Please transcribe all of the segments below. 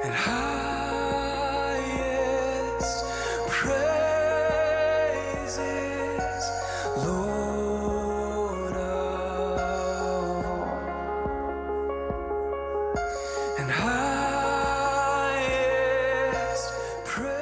and highest praises, Lord of all, and highest praise.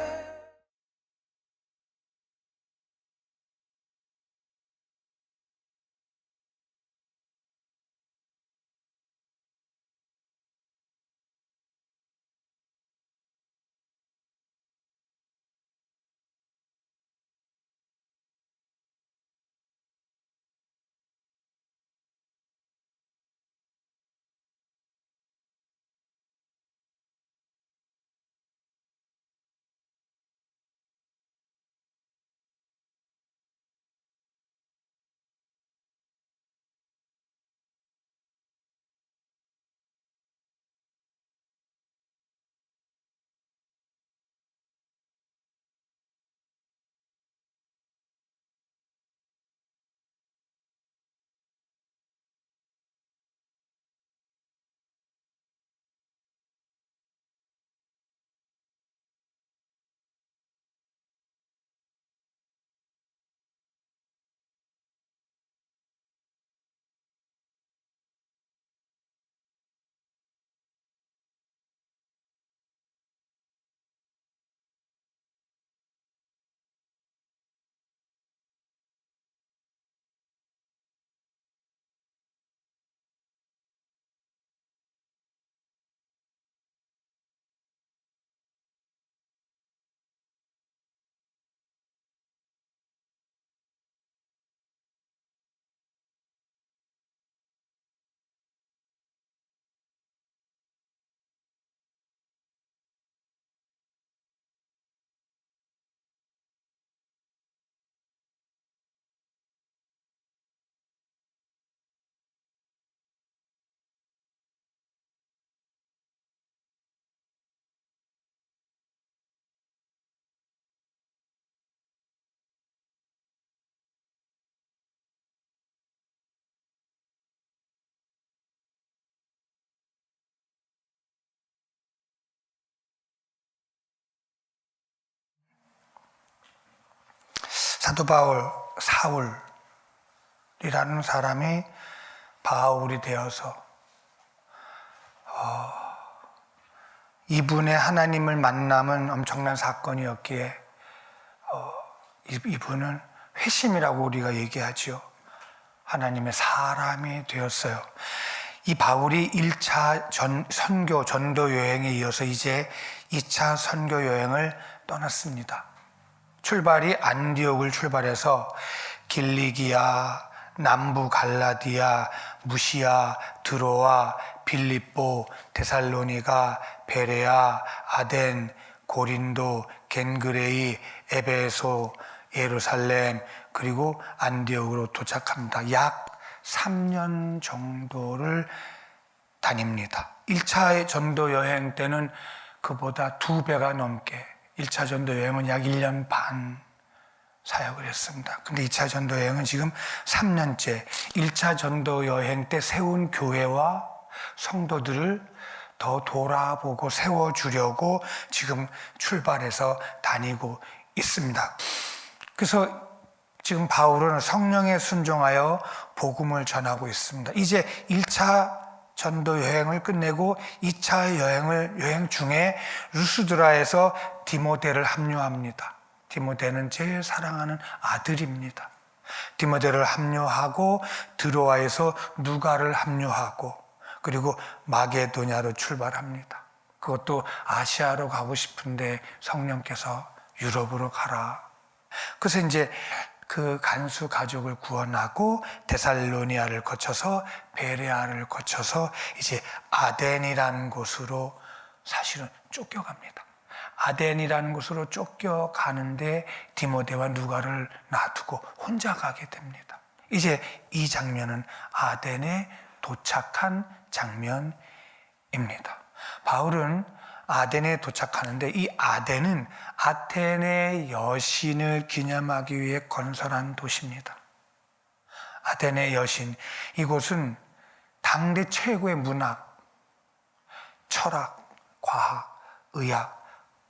사도 사울이라는 사람이 바울이 되어서 이분의 하나님을 만남은 엄청난 사건이었기에 이분은 회심이라고 우리가 얘기하죠. 하나님의 사람이 되었어요. 이 바울이 1차 전도 여행에 이어서 이제 2차 선교 여행을 떠났습니다. 출발이 안디옥을 출발해서 길리기아, 남부 갈라디아, 무시아, 드로아, 빌립보, 데살로니가, 베레아, 아덴, 고린도, 겐그레이, 에베소, 예루살렘, 그리고 안디옥으로 도착합니다. 약 3년 정도를 다닙니다. 1차 전도 여행 때는 그보다 2배가 넘게 1차 전도 여행은 약 1년 반 사역을 했습니다. 근데 2차 전도 여행은 지금 3년째 1차 전도 여행 때 세운 교회와 성도들을 더 돌아보고 세워주려고 지금 출발해서 다니고 있습니다. 그래서 지금 바울은 성령에 순종하여 복음을 전하고 있습니다. 이제 1차 전도 여행을 끝내고 2차 여행 중에 루스드라에서 디모데를 합류합니다. 디모데는 제일 사랑하는 아들입니다. 디모데를 합류하고 드로아에서 누가를 합류하고 그리고 마게도냐로 출발합니다. 그것도 아시아로 가고 싶은데 성령께서 유럽으로 가라. 그래서 이제 그 간수 가족을 구원하고 데살로니아를 거쳐서 베레아를 거쳐서 이제 아덴이라는 곳으로 사실은 쫓겨갑니다. 아덴이라는 곳으로 쫓겨가는데 디모데와 누가를 놔두고 혼자 가게 됩니다. 이제 이 장면은 아덴에 도착한 장면입니다. 바울은 아덴에 도착하는데 이 아덴은 아테네 여신을 기념하기 위해 건설한 도시입니다. 아테네 여신, 이곳은 당대 최고의 문학, 철학, 과학, 의학,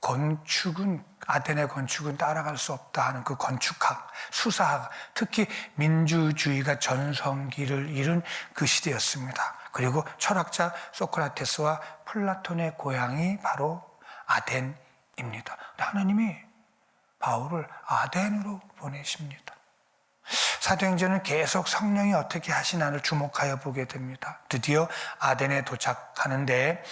건축은 아테네 건축은 따라갈 수 없다 하는 그 건축학, 수사학, 특히 민주주의가 전성기를 이룬 그 시대였습니다. 그리고 철학자 소크라테스와 플라톤의 고향이 바로 아덴입니다. 하나님이 바울을 아덴으로 보내십니다. 사도행전은 계속 성령이 어떻게 하시나를 주목하여 보게 됩니다. 드디어 아덴에 도착하는데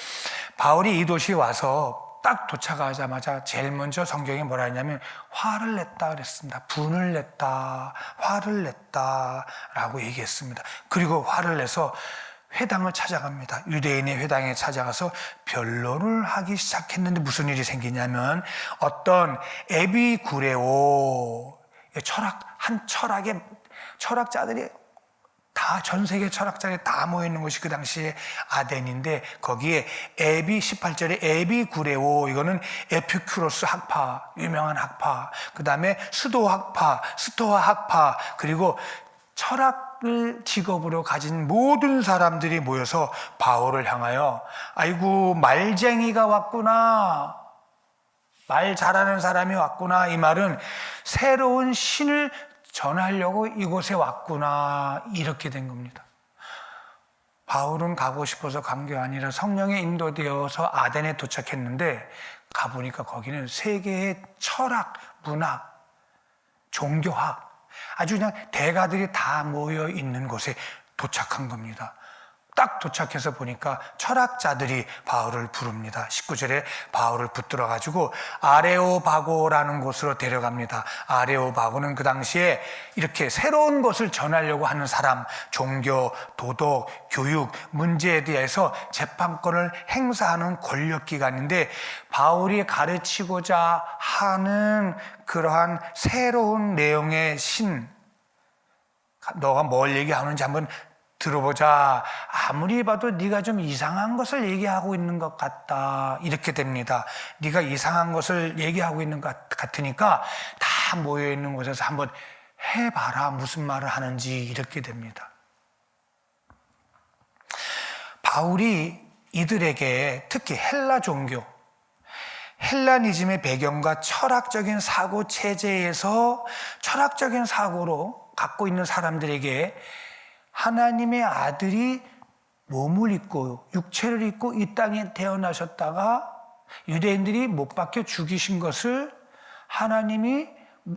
바울이 이 도시에 와서 딱 도착하자마자 제일 먼저 성경이 뭐라 했냐면 화를 냈다 그랬습니다. 분을 냈다, 화를 냈다라고 얘기했습니다. 그리고 화를 내서 회당을 찾아갑니다. 유대인의 회당에 찾아가서 변론을 하기 시작했는데 무슨 일이 생기냐면 어떤 에비구레오 철학자들이 다 전 세계 철학자들이 다 모여 있는 곳이 그 당시에 아덴인데 거기에 18절에 에비구레오 이거는 에피큐로스 학파 유명한 학파 그 다음에 스토아 학파 그리고 철학을 직업으로 가진 모든 사람들이 모여서 바울을 향하여 아이고 말쟁이가 왔구나 말 잘하는 사람이 왔구나 이 말은 새로운 신을 전하려고 이곳에 왔구나 이렇게 된 겁니다. 바울은 가고 싶어서 간 게 아니라 성령에 인도되어서 아덴에 도착했는데 가보니까 거기는 세계의 철학, 문학, 종교학 아주 그냥 대가들이 다 모여 있는 곳에 도착한 겁니다. 딱 도착해서 보니까 철학자들이 바울을 부릅니다. 19절에 바울을 붙들어 가지고 아레오바고라는 곳으로 데려갑니다. 아레오바고는 그 당시에 이렇게 새로운 것을 전하려고 하는 사람, 종교, 도덕, 교육, 문제에 대해서 재판권을 행사하는 권력기관인데 바울이 가르치고자 하는 그러한 새로운 내용의 신, 너가 뭘 얘기하는지 한번 들어보자. 아무리 봐도 네가 좀 이상한 것을 얘기하고 있는 것 같다. 이렇게 됩니다. 네가 이상한 것을 얘기하고 있는 것 같으니까 다 모여있는 곳에서 한번 해봐라. 무슨 말을 하는지 이렇게 됩니다. 바울이 이들에게 특히 헬라 종교, 헬라니즘의 배경과 철학적인 사고 체제에서 철학적인 사고로 갖고 있는 사람들에게 하나님의 아들이 몸을 입고 육체를 입고 이 땅에 태어나셨다가 유대인들이 못 박혀 죽이신 것을 하나님이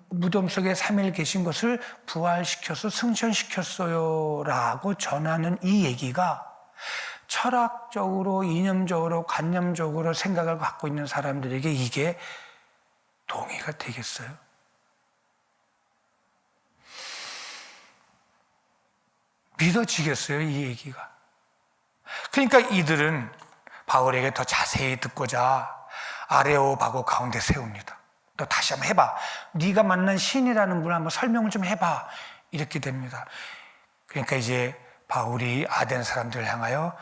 무덤 속에 3일 계신 것을 부활시켜서 승천시켰어요 라고 전하는 이 얘기가 철학적으로 이념적으로 관념적으로 생각을 갖고 있는 사람들에게 이게 동의가 되겠어요? 믿어지겠어요, 이 얘기가? 그러니까 이들은 바울에게 더 자세히 듣고자 아레오바고 가운데 세웁니다. 너 다시 한번 해봐. 네가 만난 신이라는 분을 한번 설명을 좀 해봐. 이렇게 됩니다. 그러니까 이제 바울이 아덴 사람들을 향하여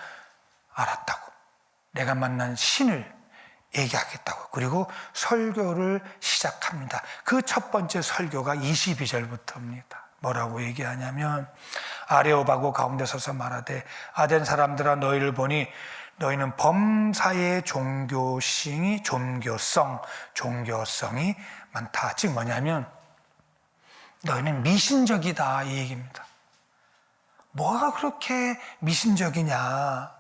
알았다고. 내가 만난 신을 얘기하겠다고. 그리고 설교를 시작합니다. 그 첫 번째 설교가 22절부터입니다. 뭐라고 얘기하냐면 아레오바고 가운데 서서 말하되 아덴 사람들아 너희를 보니 너희는 범사의 종교성이 많다. 즉 뭐냐면 너희는 미신적이다 이 얘기입니다. 뭐가 그렇게 미신적이냐?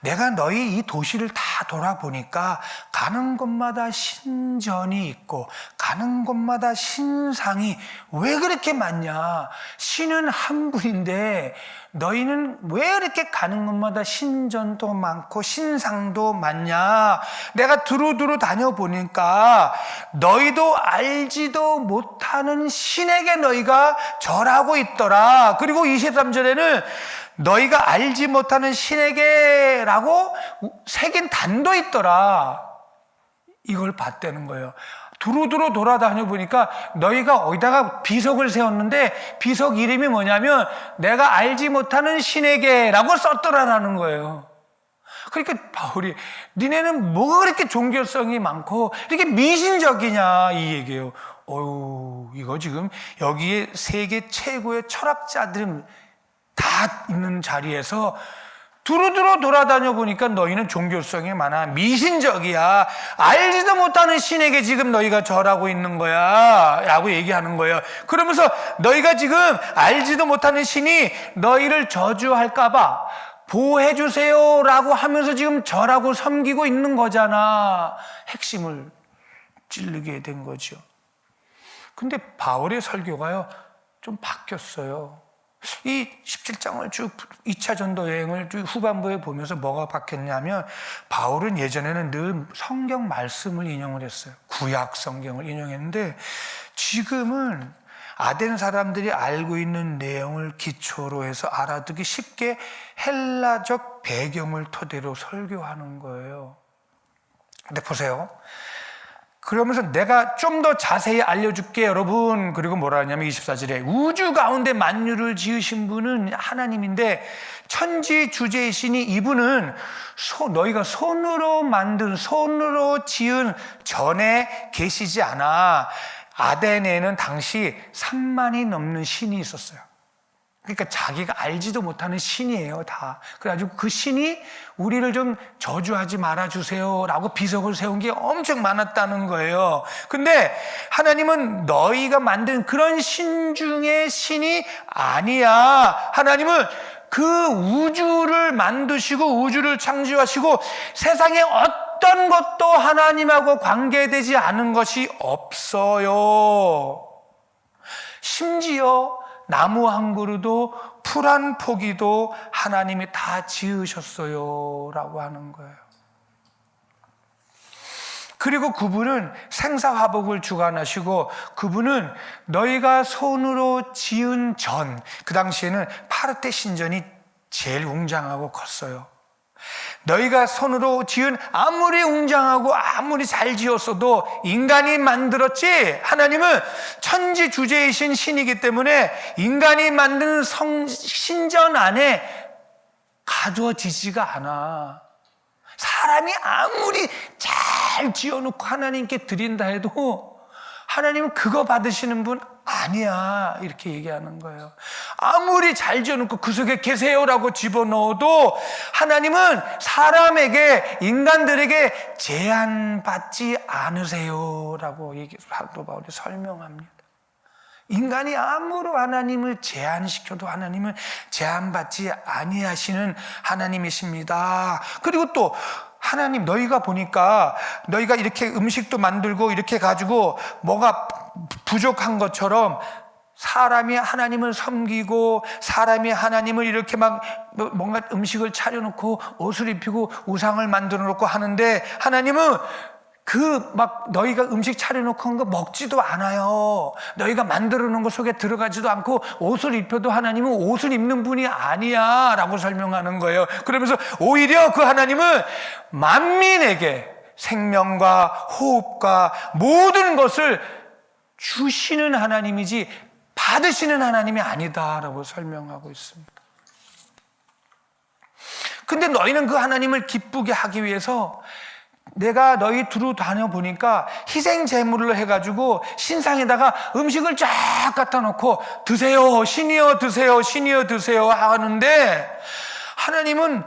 내가 너희 이 도시를 다 돌아보니까 가는 곳마다 신전이 있고 가는 곳마다 신상이 왜 그렇게 많냐? 신은 한 분인데 너희는 왜 이렇게 가는 곳마다 신전도 많고 신상도 많냐? 내가 두루두루 다녀보니까 너희도 알지도 못하는 신에게 너희가 절하고 있더라. 그리고 23절에는 너희가 알지 못하는 신에게라고 새긴 단도 있더라. 이걸 봤다는 거예요. 두루두루 돌아다녀 보니까 너희가 어디다가 비석을 세웠는데 비석 이름이 뭐냐면 내가 알지 못하는 신에게라고 썼더라라는 거예요. 그러니까 바울이 니네는 뭐가 그렇게 종교성이 많고 이렇게 미신적이냐 이 얘기예요. 어휴, 이거 지금 여기에 세계 최고의 철학자들은 다 있는 자리에서 두루두루 돌아다녀 보니까 너희는 종교성이 많아. 미신적이야. 알지도 못하는 신에게 지금 너희가 절하고 있는 거야. 라고 얘기하는 거예요. 그러면서 너희가 지금 알지도 못하는 신이 너희를 저주할까봐 보호해 주세요 라고 하면서 지금 절하고 섬기고 있는 거잖아. 핵심을 찌르게 된 거죠. 근데 바울의 설교가요, 좀 바뀌었어요. 이 17장을 쭉 2차 전도 여행을 쭉 후반부에 보면서 뭐가 바뀌었냐면, 바울은 예전에는 늘 성경 말씀을 인용을 했어요. 구약 성경을 인용했는데, 지금은 아덴 사람들이 알고 있는 내용을 기초로 해서 알아듣기 쉽게 헬라적 배경을 토대로 설교하는 거예요. 근데 보세요. 그러면서 내가 좀 더 자세히 알려줄게 여러분. 그리고 뭐라 하냐면 24절에 우주 가운데 만유를 지으신 분은 하나님인데 천지 주제의 신이 이분은 너희가 손으로 만든, 손으로 지은 전에 계시지 않아. 아덴에는 당시 3만이 넘는 신이 있었어요. 그러니까 자기가 알지도 못하는 신이에요, 다. 그래가지고 그 신이 우리를 좀 저주하지 말아주세요 라고 비석을 세운 게 엄청 많았다는 거예요. 근데 하나님은 너희가 만든 그런 신 중에 신이 아니야. 하나님은 그 우주를 만드시고 우주를 창조하시고 세상에 어떤 것도 하나님하고 관계되지 않은 것이 없어요. 심지어 나무 한 그루도 풀 한 포기도 하나님이 다 지으셨어요 라고 하는 거예요. 그리고 그분은 생사화복을 주관하시고 그분은 너희가 손으로 지은 전, 그 당시에는 파르테 신전이 제일 웅장하고 컸어요. 너희가 손으로 지은 아무리 웅장하고 아무리 잘 지었어도 인간이 만들었지, 하나님은 천지 주제이신 신이기 때문에 인간이 만든 신전 안에 가두어지지가 않아. 사람이 아무리 잘 지어놓고 하나님께 드린다 해도 하나님은 그거 받으시는 분 아니야, 이렇게 얘기하는 거예요. 아무리 잘 지어놓고 그 속에 계세요라고 집어넣어도 하나님은 사람에게, 인간들에게 제한받지 않으세요라고 사도 바울이 설명합니다. 인간이 아무로 하나님을 제한시켜도 하나님은 제한받지 아니하시는 하나님이십니다. 그리고 또 하나님, 너희가 보니까 너희가 이렇게 음식도 만들고 이렇게 가지고 뭐가 부족한 것처럼 사람이 하나님을 섬기고 사람이 하나님을 이렇게 막 뭔가 음식을 차려놓고 옷을 입히고 우상을 만들어 놓고 하는데 하나님은 너희가 음식 차려놓고 한 거 먹지도 않아요. 너희가 만들어 놓은 거 속에 들어가지도 않고 옷을 입혀도 하나님은 옷을 입는 분이 아니야 라고 설명하는 거예요. 그러면서 오히려 그 하나님은 만민에게 생명과 호흡과 모든 것을 주시는 하나님이지 받으시는 하나님이 아니다라고 설명하고 있습니다. 근데 너희는 그 하나님을 기쁘게 하기 위해서 내가 너희 두루 다녀보니까 희생 제물로 해가지고 신상에다가 음식을 쫙 갖다 놓고 드세요, 신이여 드세요, 신이여 드세요 하는데 하나님은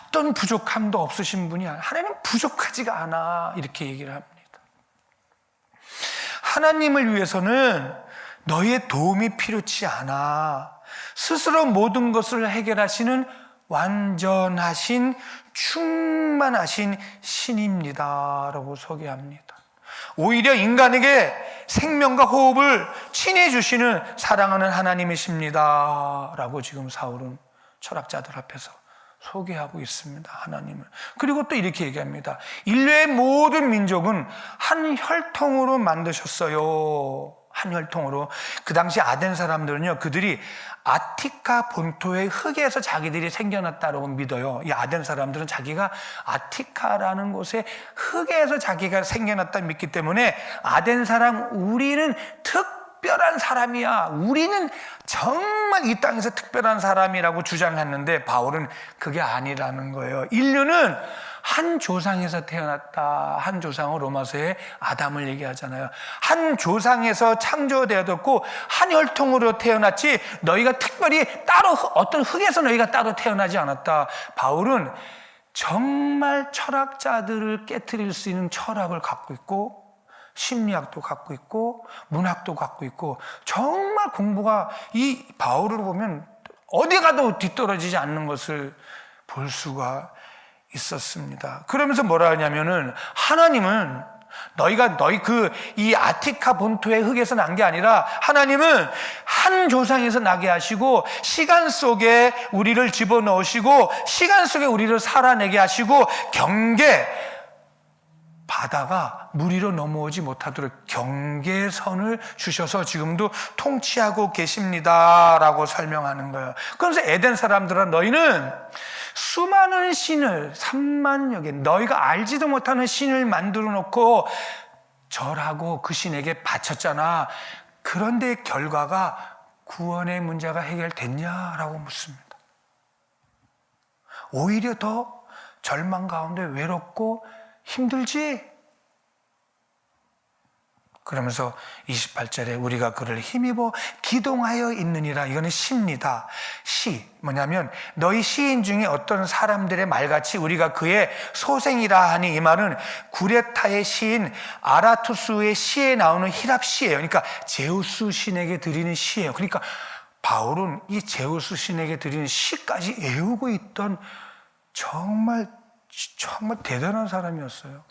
어떤 부족함도 없으신 분이 아니야. 하나님은 부족하지가 않아, 이렇게 얘기를 합니다. 하나님을 위해서는 너희의 도움이 필요치 않아. 스스로 모든 것을 해결하시는 완전하신 충만하신 신입니다 라고 소개합니다. 오히려 인간에게 생명과 호흡을 친히 주시는 사랑하는 하나님이십니다 라고 지금 사울은 철학자들 앞에서 소개하고 있습니다, 하나님을. 그리고 또 이렇게 얘기합니다. 인류의 모든 민족은 한 혈통으로 만드셨어요. 한 혈통으로. 그 당시 아덴 사람들은요, 그들이 아티카 본토의 흙에서 자기들이 생겨났다고 믿어요. 이 아덴 사람들은 자기가 아티카라는 곳에 흙에서 자기가 생겨났다 믿기 때문에 아덴 사람, 우리는 특별한 사람이야, 우리는 정말 이 땅에서 특별한 사람이라고 주장했는데 바울은 그게 아니라는 거예요. 인류는 한 조상에서 태어났다. 한 조상은 로마서에 아담을 얘기하잖아요. 한 조상에서 창조되었고 한 혈통으로 태어났지 너희가 특별히 따로 어떤 흙에서 너희가 따로 태어나지 않았다. 바울은 정말 철학자들을 깨트릴 수 있는 철학을 갖고 있고 심리학도 갖고 있고 문학도 갖고 있고 정말 공부가 이 바울을 보면 어디 가도 뒤떨어지지 않는 것을 볼 수가 있었습니다. 그러면서 뭐라 하냐면은 하나님은 너희 이 아티카 본토의 흙에서 난 게 아니라 하나님은 한 조상에서 나게 하시고 시간 속에 우리를 집어넣으시고 시간 속에 우리를 살아내게 하시고 경계 바다가 물 위로 넘어오지 못하도록 경계선을 주셔서 지금도 통치하고 계십니다라고 설명하는 거예요. 그러면서 에덴 사람들아 너희는 수많은 신을 3만여 개 너희가 알지도 못하는 신을 만들어 놓고 절하고 그 신에게 바쳤잖아. 그런데 결과가 구원의 문제가 해결됐냐라고 묻습니다. 오히려 더 절망 가운데 외롭고 힘들지? 그러면서 28절에 우리가 그를 힘입어 기동하여 있느니라. 이거는 시입니다. 시 뭐냐면 너희 시인 중에 어떤 사람들의 말같이 우리가 그의 소생이라 하니 이 말은 구레타의 시인 아라투스의 시에 나오는 히랍 시예요. 그러니까 제우스 신에게 드리는 시예요. 그러니까 바울은 이 제우스 신에게 드리는 시까지 외우고 있던 정말 대단한 사람이었어요.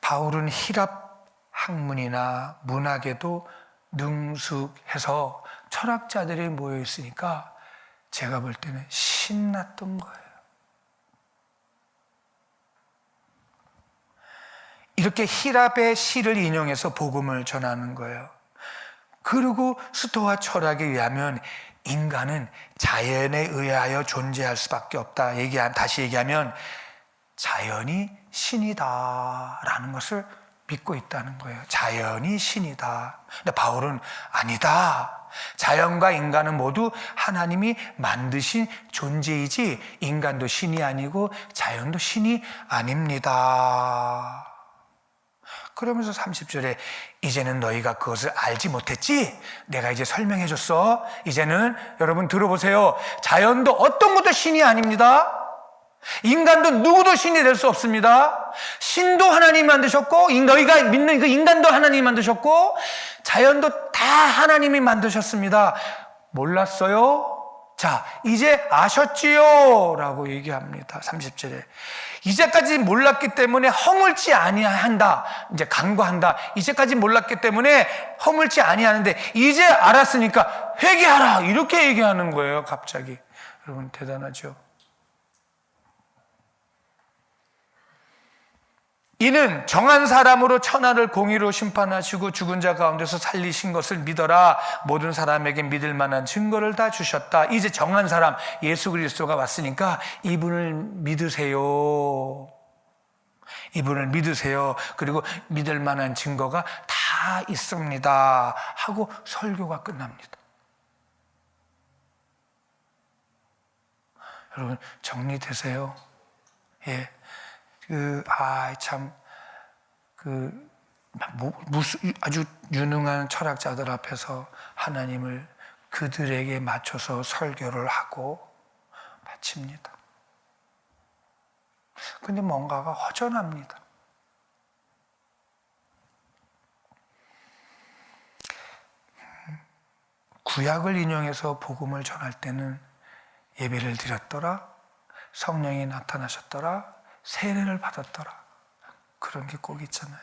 바울은 히랍 학문이나 문학에도 능숙해서 철학자들이 모여 있으니까 제가 볼 때는 신났던 거예요. 이렇게 히랍의 시를 인용해서 복음을 전하는 거예요. 그리고 스토아 철학에 의하면 인간은 자연에 의하여 존재할 수밖에 없다. 다시 얘기하면 자연이 신이다라는 것을 믿고 있다는 거예요. 자연이 신이다. 근데 바울은 아니다. 자연과 인간은 모두 하나님이 만드신 존재이지 인간도 신이 아니고 자연도 신이 아닙니다. 그러면서 30절에 이제는 너희가 그것을 알지 못했지? 내가 이제 설명해 줬어. 이제는 여러분 들어보세요. 자연도 어떤 것도 신이 아닙니다. 인간도 누구도 신이 될 수 없습니다. 신도 하나님이 만드셨고 너희가 믿는 그 인간도 하나님이 만드셨고 자연도 다 하나님이 만드셨습니다. 몰랐어요? 자, 이제 아셨지요? 라고 얘기합니다. 30절에. 이제까지 몰랐기 때문에 허물지 아니한다. 이제 간과한다. 이제까지 몰랐기 때문에 허물지 아니하는데 이제 알았으니까 회개하라. 이렇게 얘기하는 거예요. 갑자기. 여러분 대단하죠? 이는 정한 사람으로 천하를 공의로 심판하시고 죽은 자 가운데서 살리신 것을 믿어라. 모든 사람에게 믿을 만한 증거를 다 주셨다. 이제 정한 사람 예수 그리스도가 왔으니까 이분을 믿으세요. 이분을 믿으세요. 그리고 믿을 만한 증거가 다 있습니다. 하고 설교가 끝납니다. 여러분 정리되세요? 예. 아주 유능한 철학자들 앞에서 하나님을 그들에게 맞춰서 설교를 하고 바칩니다. 근데 뭔가가 허전합니다. 구약을 인용해서 복음을 전할 때는 예배를 드렸더라, 성령이 나타나셨더라, 세례를 받았더라. 그런 게 꼭 있잖아요.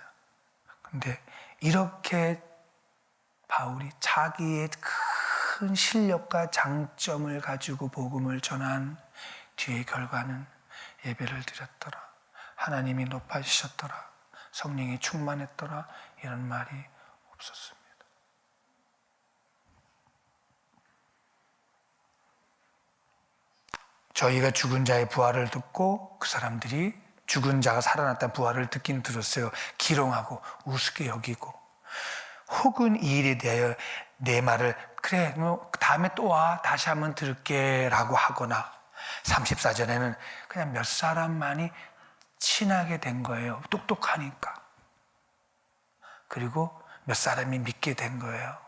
근데 이렇게 바울이 자기의 큰 실력과 장점을 가지고 복음을 전한 뒤의 결과는 예배를 드렸더라, 하나님이 높아지셨더라, 성령이 충만했더라, 이런 말이 없었습니다. 저희가 죽은 자의 부활을 듣고 그 사람들이 죽은 자가 살아났다는 부활을 듣긴 들었어요. 기롱하고 우습게 여기고, 혹은 이 일에 대하여 내 말을 그래 뭐 다음에 또 와 다시 한번 들을게 라고 하거나, 34절에는 그냥 몇 사람만이 친하게 된 거예요. 똑똑하니까. 그리고 몇 사람이 믿게 된 거예요.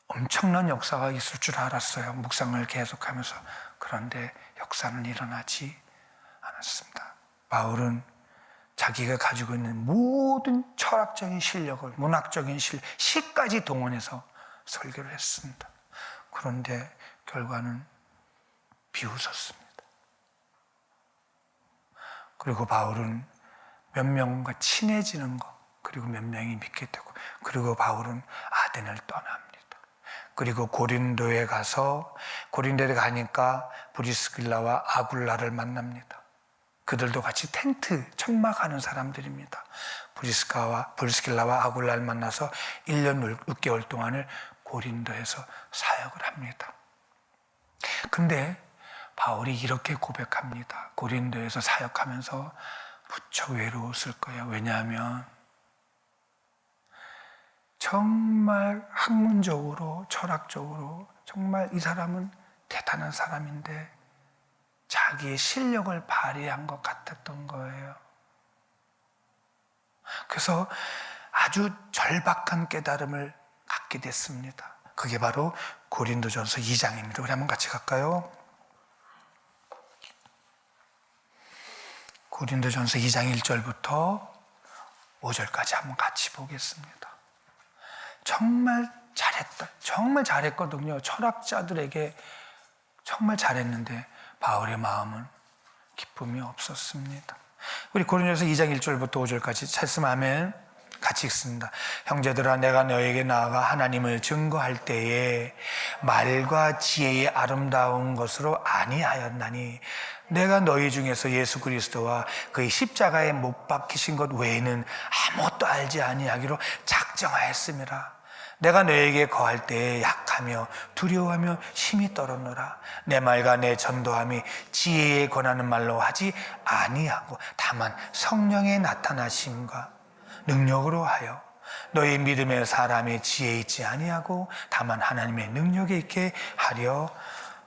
엄청난 역사가 있을 줄 알았어요. 묵상을 계속하면서. 그런데 역사는 일어나지 않았습니다. 바울은 자기가 가지고 있는 모든 철학적인 실력을, 문학적인 실력, 시까지 동원해서 설교를 했습니다. 그런데 결과는 비웃었습니다. 그리고 바울은 몇 명과 친해지는 것, 그리고 몇 명이 믿게 되고, 그리고 바울은 아덴을 떠납니다. 그리고 고린도에 가니까 브리스길라와 아굴라를 만납니다. 그들도 같이 텐트, 천막하는 사람들입니다. 브리스길라와 아굴라를 만나서 1년 6개월 동안을 고린도에서 사역을 합니다. 근데 바울이 이렇게 고백합니다. 고린도에서 사역하면서 무척 외로웠을 거예요. 왜냐하면 정말 학문적으로, 철학적으로 정말 이 사람은 대단한 사람인데 자기의 실력을 발휘한 것 같았던 거예요. 그래서 아주 절박한 깨달음을 갖게 됐습니다. 그게 바로 고린도전서 2장입니다. 우리 한번 같이 갈까요? 고린도전서 2장 1절부터 5절까지 한번 같이 보겠습니다. 정말 잘했다. 정말 잘했거든요. 철학자들에게 정말 잘했는데 바울의 마음은 기쁨이 없었습니다. 우리 고린도전서 2장 1절부터 5절까지 찾으면 아멘. 같이 읽습니다. 형제들아, 내가 너에게 나아가 하나님을 증거할 때에 말과 지혜의 아름다운 것으로 아니하였나니 내가 너희 중에서 예수 그리스도와 그의 십자가에 못 박히신 것 외에는 아무것도 알지 아니하기로 작정하였음이라. 내가 너에게 거할 때에 약하며 두려워하며 힘이 떨었노라. 내 말과 내 전도함이 지혜에 권하는 말로 하지 아니하고 다만 성령의 나타나심과 능력으로 하여 너희 믿음의 사람의 지혜에 있지 아니하고 다만 하나님의 능력에 있게 하려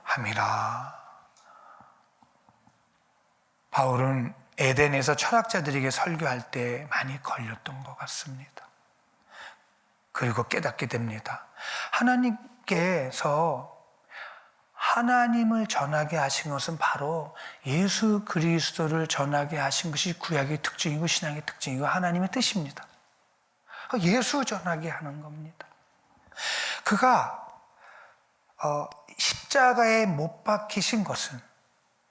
함이라. 바울은 에덴에서 철학자들에게 설교할 때 많이 걸렸던 것 같습니다. 그리고 깨닫게 됩니다. 하나님께서 하나님을 전하게 하신 것은 바로 예수 그리스도를 전하게 하신 것이 구약의 특징이고 신약의 특징이고 하나님의 뜻입니다. 예수 전하게 하는 겁니다. 그가 십자가에 못 박히신 것은,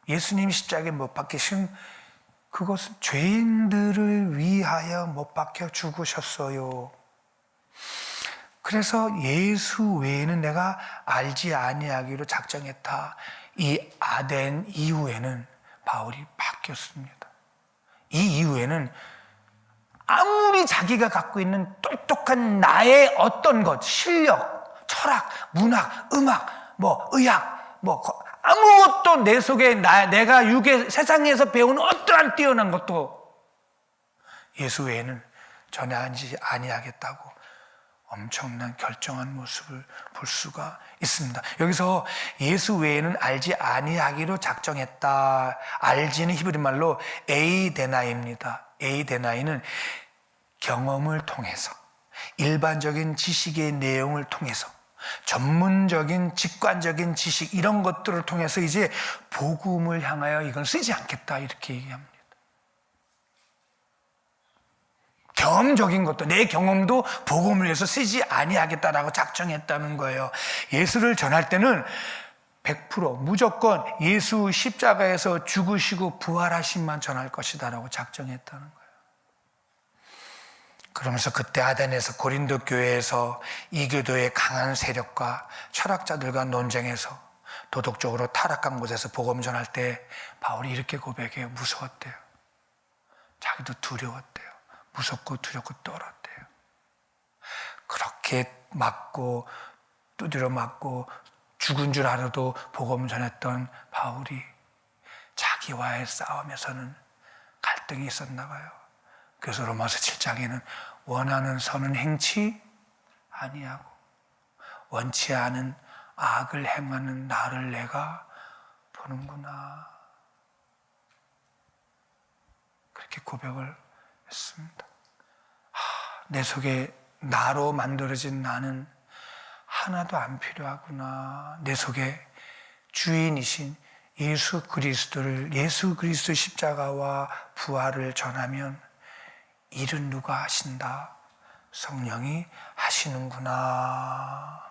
예수님이 십자가에 못 박히신 그것은 죄인들을 위하여 못 박혀 죽으셨어요. 그래서 예수 외에는 내가 알지 아니하기로 작정했다. 이 아덴 이후에는 바울이 바뀌었습니다. 이 이후에는 아무리 자기가 갖고 있는 똑똑한 나의 어떤 것, 실력, 철학, 문학, 음악, 의학, 아무것도 내 속에 내가 세상에서 배운 어떠한 뛰어난 것도 예수 외에는 전하지 아니하겠다고 엄청난 결정한 모습을 볼 수가 있습니다. 여기서 예수 외에는 알지 아니하기로 작정했다. 알지는 히브리 말로 에이데나입니다. 에이데나이는 경험을 통해서, 일반적인 지식의 내용을 통해서, 전문적인 직관적인 지식 이런 것들을 통해서 이제 복음을 향하여 이건 쓰지 않겠다 이렇게 얘기합니다. 경험적인 것도, 내 경험도 복음을 위해서 쓰지 아니하겠다라고 작정했다는 거예요. 예수를 전할 때는 100% 무조건 예수 십자가에서 죽으시고 부활하심만 전할 것이다라고 작정했다는 거예요. 그러면서 그때 아덴에서 고린도 교회에서 이교도의 강한 세력과 철학자들과 논쟁해서 도덕적으로 타락한 곳에서 복음 전할 때 바울이 이렇게 고백해요. 무서웠대요. 자기도 두려웠대요. 무섭고 두렵고 떨었대요. 그렇게 맞고 두드려 맞고 죽은 줄 알아도 복음 전했던 바울이 자기와의 싸움에서는 갈등이 있었나 봐요. 그래서 로마서 7장에는 원하는 선은 행치 아니하고 원치 않은 악을 행하는 나를 내가 보는구나. 그렇게 고백을 했습니다. 내 속에 나로 만들어진 나는 하나도 안 필요하구나. 내 속에 주인이신 예수 그리스도의 십자가와 부활을 전하면 일은 누가 하신다? 성령이 하시는구나.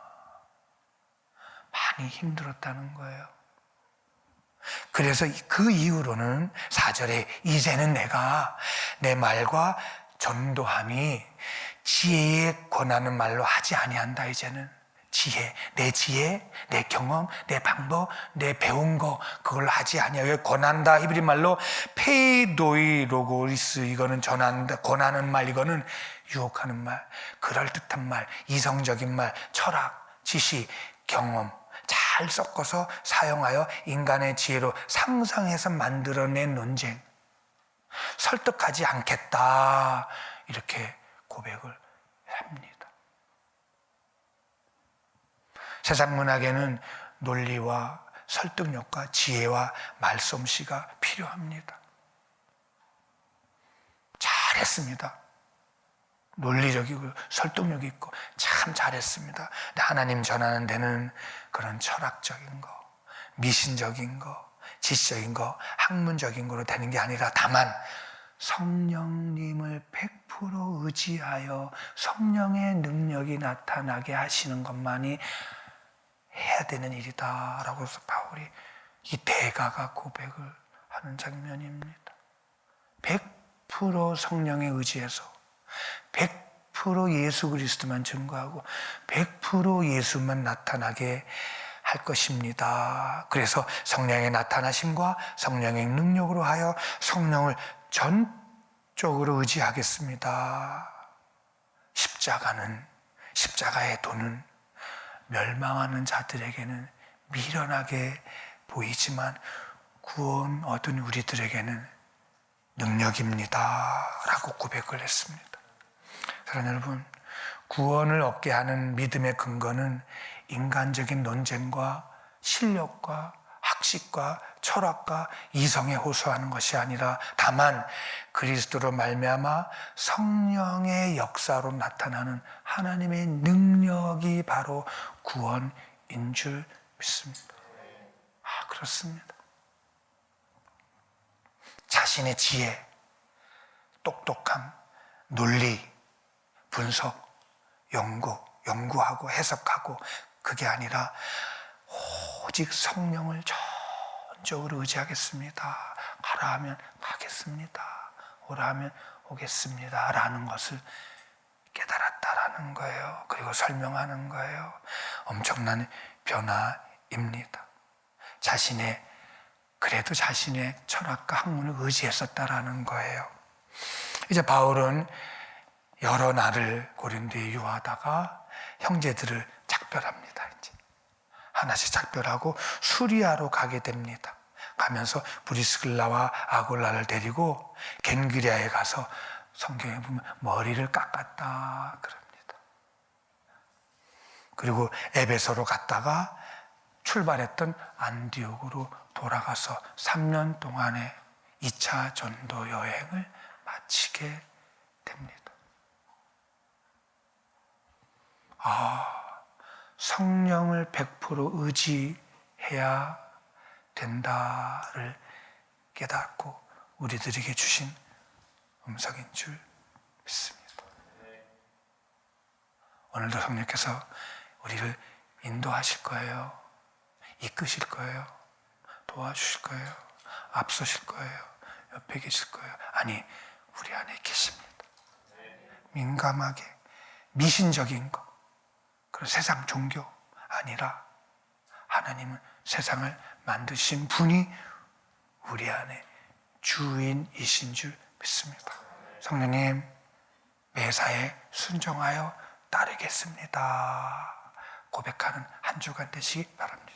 많이 힘들었다는 거예요. 그래서 그 이후로는 4절에 이제는 내가 내 말과 전도함이 지혜에 권하는 말로 하지 아니한다. 이제는 지혜, 내 경험, 내 방법, 내 배운 거 그걸 하지 아니하여 권한다. 히브리 말로 페이도이로고리스, 이거는 전한다, 권하는 말, 이거는 유혹하는 말, 그럴듯한 말, 이성적인 말, 철학, 지식, 경험 잘 섞어서 사용하여 인간의 지혜로 상상해서 만들어낸 논쟁, 설득하지 않겠다, 이렇게 고백을 합니다. 세상 문학에는 논리와 설득력과 지혜와 말솜씨가 필요합니다. 잘했습니다. 논리적이고 설득력 있고 참 잘했습니다. 하나님 전하는 데는 그런 철학적인 거, 미신적인 거, 지적인 거, 학문적인 거로 되는 게 아니라 다만 성령님을 100% 의지하여 성령의 능력이 나타나게 하시는 것만이 해야 되는 일이다 라고 해서 바울이 이 대가가 고백을 하는 장면입니다. 100% 성령에 의지해서 100% 예수 그리스도만 증거하고 100% 예수만 나타나게 할 것입니다. 그래서 성령의 나타나심과 성령의 능력으로 하여 성령을 전적으로 의지하겠습니다. 십자가의 도는 멸망하는 자들에게는 미련하게 보이지만 구원 얻은 우리들에게는 능력입니다 라고 고백을 했습니다. 사랑하는 여러분, 구원을 얻게 하는 믿음의 근거는 인간적인 논쟁과 실력과 학식과 철학과 이성에 호소하는 것이 아니라 다만 그리스도로 말미암아 성령의 역사로 나타나는 하나님의 능력이 바로 구원인 줄 믿습니다. 그렇습니다. 자신의 지혜, 똑똑함, 논리, 분석, 연구하고 해석하고 그게 아니라 오직 성령을 전적으로 의지하겠습니다. 가라 하면 가겠습니다. 오라 하면 오겠습니다. 라는 것을 깨달았다라는 거예요. 그리고 설명하는 거예요. 엄청난 변화입니다. 그래도 자신의 철학과 학문을 의지했었다라는 거예요. 이제 바울은 여러 날을 고린도에 유하다가 형제들을 작별합니다. 이제 하나씩 작별하고 수리아로 가게 됩니다. 가면서 브리스길라와 아골라를 데리고 겐그리아에 가서 성경에 보면 머리를 깎았다 그럽니다. 그리고 에베소로 갔다가 출발했던 안디옥으로 돌아가서 3년 동안의 2차 전도 여행을 마치게 됩니다. 성령을 100% 의지해야 된다를 깨닫고 우리들에게 주신 음성인 줄 믿습니다. 오늘도 성령께서 우리를 인도하실 거예요. 이끄실 거예요. 도와주실 거예요. 앞서실 거예요. 옆에 계실 거예요. 아니, 우리 안에 계십니다. 민감하게 미신적인 것, 그런 세상 종교 아니라 하나님은 세상을 만드신 분이 우리 안에 주인이신 줄 믿습니다. 성령님, 매사에 순종하여 따르겠습니다. 고백하는 한 주간 되시기 바랍니다.